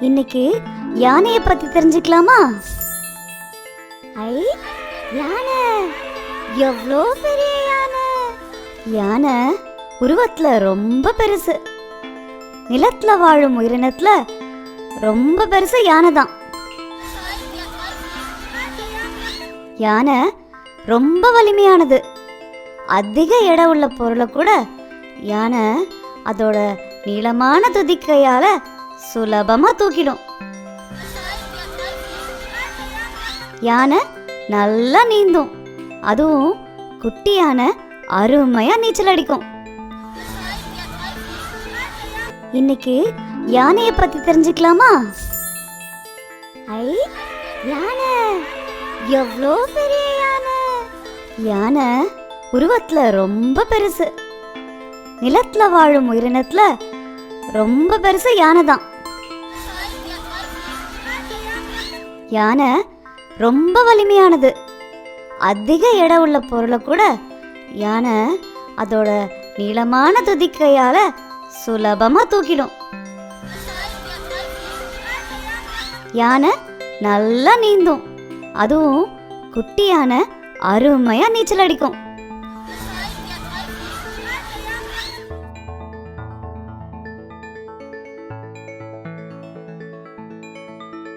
இன்னைக்கு யானையை பத்தி தெரிஞ்சுக்கலாமா? ஐ, யானை! எவ்வளோ பெரிய யானை! யானை உருவத்துல ரொம்ப பெருசு. நிலத்துல வாழும் உயிரினத்துல ரொம்ப பெருசு யானை தான். யானை ரொம்ப வலிமையானது. அதிக எடை உள்ள பொருளை கூட யானை அதோட நீளமான துதிக்கையால சுலபமா தூக்கிடும். யானை நல்லா நீந்தும். அதுவும் குட்டி யானை அருமையா நீச்சல் அடிக்கும். இன்னைக்கு யானையை பத்தி தெரிஞ்சுக்கலாமா? ஐ, யானை! எவ்வளோ பெரிய யானை! யானை உருவத்துல ரொம்ப பெருசு. நிலத்துல வாழும் உயிரினத்துல ரொம்ப பெருசு யானை தான். யானை ரொம்ப வலிமையானது. அதிக எடை உள்ள பொருளை கூட யானை அதோட நீளமான துதிக்கையால சுலபமா தூக்கிடும். யானை நல்லா நீந்தும். அதுவும் குட்டி யானை அருமையா நீச்சல் அடிக்கும்.